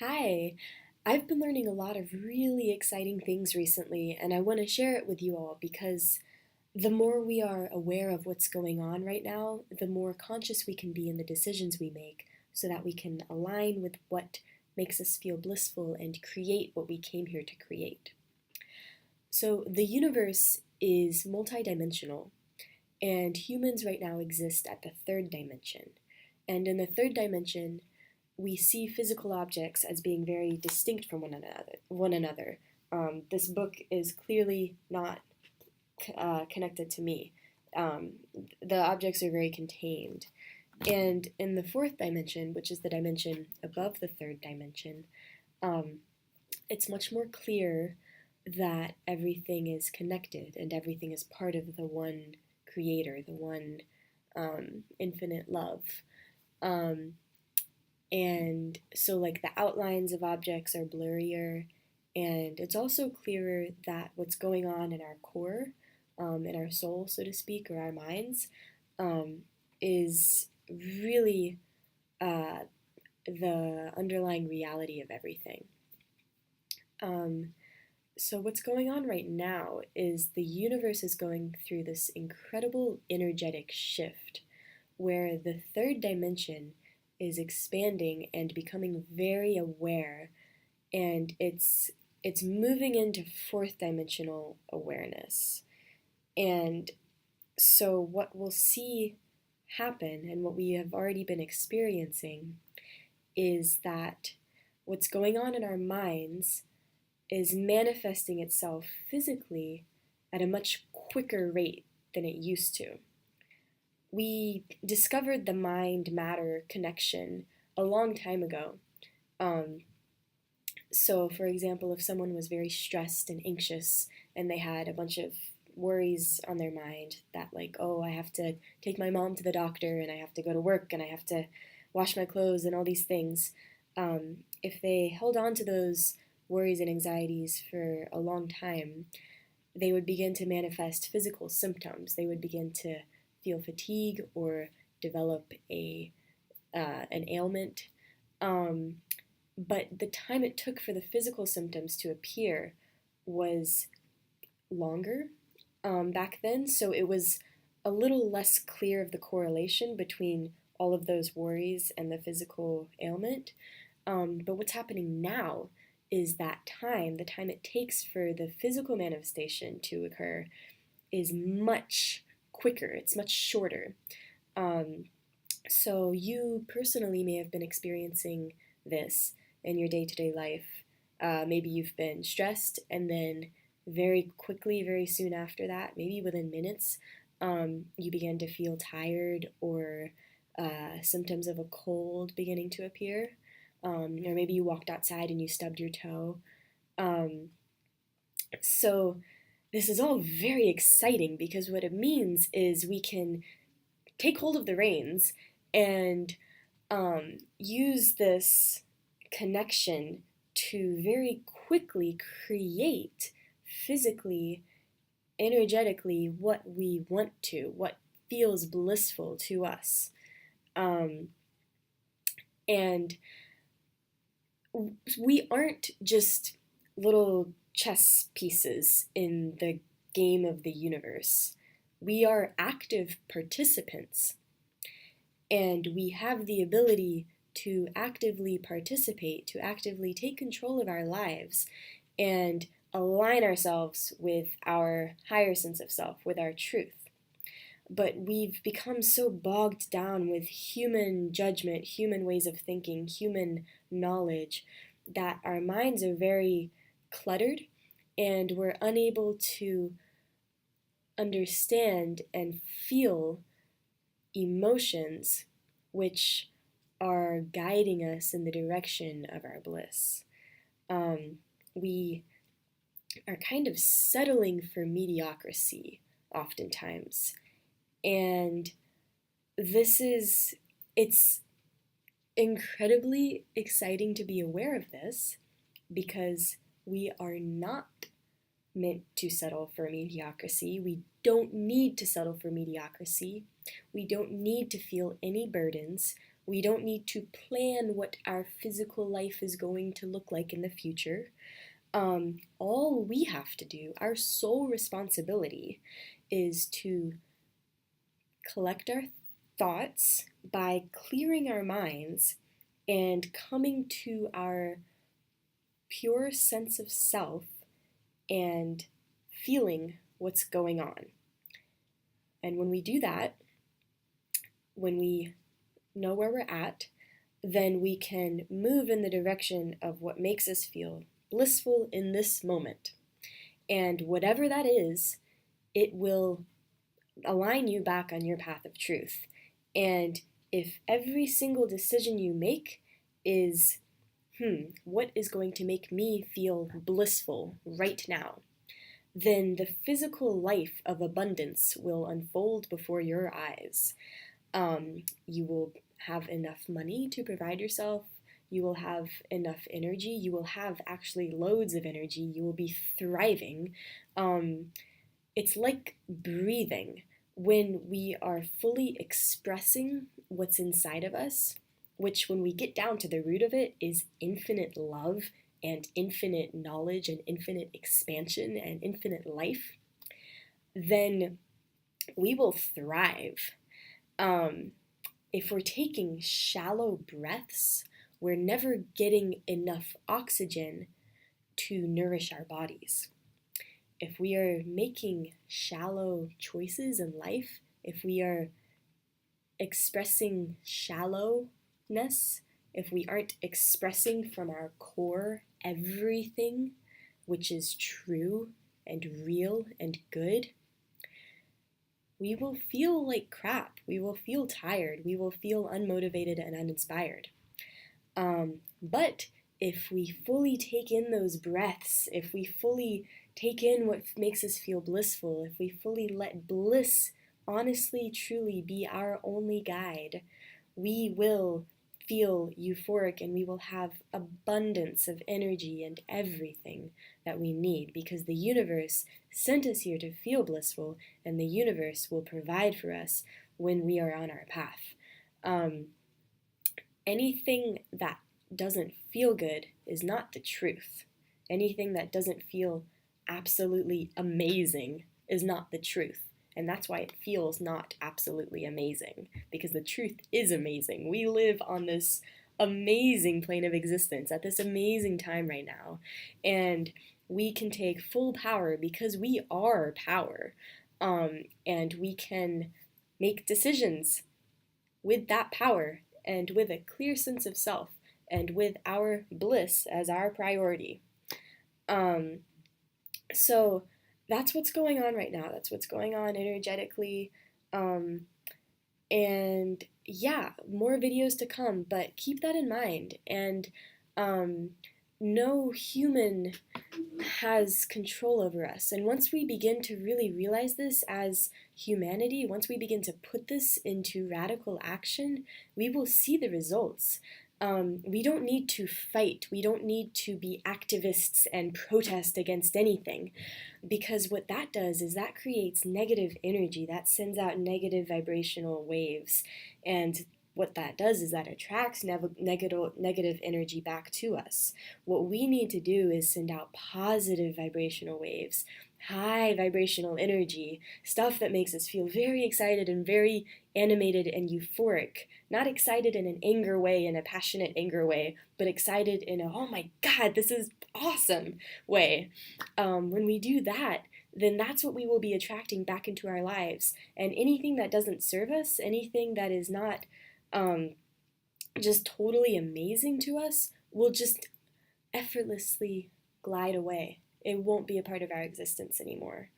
Hi, I've been learning a lot of really exciting things recently, and I want to share it with you all because the more we are aware of what's going on right now, the more conscious we can be in the decisions we make so that we can align with what makes us feel blissful and create what we came here to create. So, the universe is multidimensional, and humans right now exist at the third dimension. And in the third dimension, we see physical objects as being very distinct from one another. This book is clearly not connected to me. Um, the objects are very contained. And in the fourth dimension, which is the dimension above the third dimension, um, it's much more clear that everything is connected and everything is part of the one creator, the one infinite love. Um, And so, like, the outlines of objects are blurrier, and it's also clearer that what's going on in our core, in our soul, so to speak, or our minds, um, is really uh, the underlying reality of everything. Um, so, what's going on right now is the universe is going through this incredible energetic shift where the third dimension is expanding and becoming very aware, and it's moving into fourth dimensional awareness. And so what we'll see happen and what we have already been experiencing is that what's going on in our minds is manifesting itself physically at a much quicker rate than it used to. We discovered the mind matter connection a long time ago. Um, so, for example, if someone was very stressed and anxious and they had a bunch of worries on their mind that, like, oh, I have to take my mom to the doctor and I have to go to work and I have to wash my clothes and all these things, if they held on to those worries and anxieties for a long time, they would begin to manifest physical symptoms. They would begin to feel fatigue or develop an ailment. Um, but the time it took for the physical symptoms to appear was longer back then, so it was a little less clear of the correlation between all of those worries and the physical ailment. But what's happening now is that the time it takes for the physical manifestation to occur, is much quicker, it's much shorter. Um, so you personally may have been experiencing this in your day-to-day life. Maybe you've been stressed and then very quickly, very soon after that, maybe within minutes, you began to feel tired or symptoms of a cold beginning to appear. Or maybe you walked outside and you stubbed your toe. Um, so this is all very exciting because what it means is we can take hold of the reins and use this connection to very quickly create physically, energetically what we want to, what feels blissful to us. Um, and we aren't just little chess pieces in the game of the universe. We are active participants, and we have the ability to actively participate, to actively take control of our lives, and align ourselves with our higher sense of self, with our truth. But we've become so bogged down with human judgment, human ways of thinking, human knowledge, that our minds are very cluttered and we're unable to understand and feel emotions which are guiding us in the direction of our bliss. We are kind of settling for mediocrity oftentimes. And it's incredibly exciting to be aware of this because we are not meant to settle for mediocrity. We don't need to settle for mediocrity. We don't need to feel any burdens. We don't need to plan what our physical life is going to look like in the future. All we have to do, our sole responsibility, is to collect our thoughts by clearing our minds and coming to our pure sense of self and feeling what's going on. And when we do that, when we know where we're at, then we can move in the direction of what makes us feel blissful in this moment. And whatever that is, it will align you back on your path of truth. And if every single decision you make is, what is going to make me feel blissful right now, then the physical life of abundance will unfold before your eyes. You will have enough money to provide yourself. You will have enough energy. You will have actually loads of energy. You will be thriving. It's like breathing. When we are fully expressing what's inside of us, which when we get down to the root of it is infinite love and infinite knowledge and infinite expansion and infinite life, then we will thrive. If we're taking shallow breaths, we're never getting enough oxygen to nourish our bodies. If we are making shallow choices in life, if we are expressing shallowness, if we aren't expressing from our core everything which is true and real and good, we will feel like crap. We will feel tired. We will feel unmotivated and uninspired. But if we fully take in those breaths, if we fully take in what makes us feel blissful, if we fully let bliss honestly, truly be our only guide, we will feel euphoric and we will have abundance of energy and everything that we need, because the universe sent us here to feel blissful, and the universe will provide for us when we are on our path. Anything that doesn't feel good is not the truth. Anything that doesn't feel absolutely amazing is not the truth. And that's why it feels not absolutely amazing, because the truth is amazing. We live on this amazing plane of existence at this amazing time right now. And we can take full power because we are power. And we can make decisions with that power and with a clear sense of self and with our bliss as our priority. So that's what's going on right now. That's what's going on energetically. And yeah, more videos to come, but keep that in mind. And no human has control over us. And once we begin to really realize this as humanity, once we begin to put this into radical action, we will see the results. We don't need to fight. We don't need to be activists and protest against anything, because what that does is that creates negative energy. That sends out negative vibrational waves, and what that does is that attracts negative energy back to us. What we need to do is send out positive vibrational waves, high vibrational energy, stuff that makes us feel very excited and very animated and euphoric. Not excited in an anger way, in a passionate anger way, but excited in a, oh my God, this is awesome way. When we do that, then that's what we will be attracting back into our lives. And anything that doesn't serve us, anything that is not just totally amazing to us, will just effortlessly glide away. It won't be a part of our existence anymore.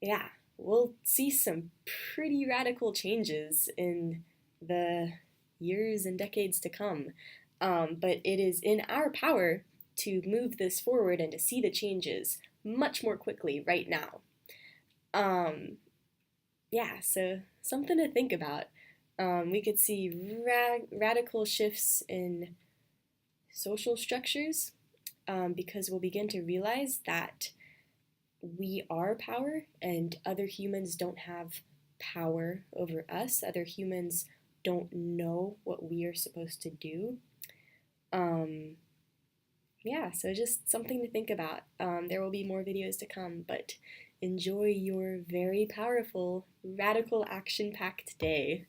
Yeah, we'll see some pretty radical changes in the years and decades to come. But it is in our power to move this forward and to see the changes much more quickly right now. Yeah, so something to think about. We could see radical shifts in social structures, because we'll begin to realize that we are power and other humans don't have power over us. Other humans don't know what we are supposed to do. Um, yeah, so just something to think about. There will be more videos to come, but enjoy your very powerful, radical, action-packed day.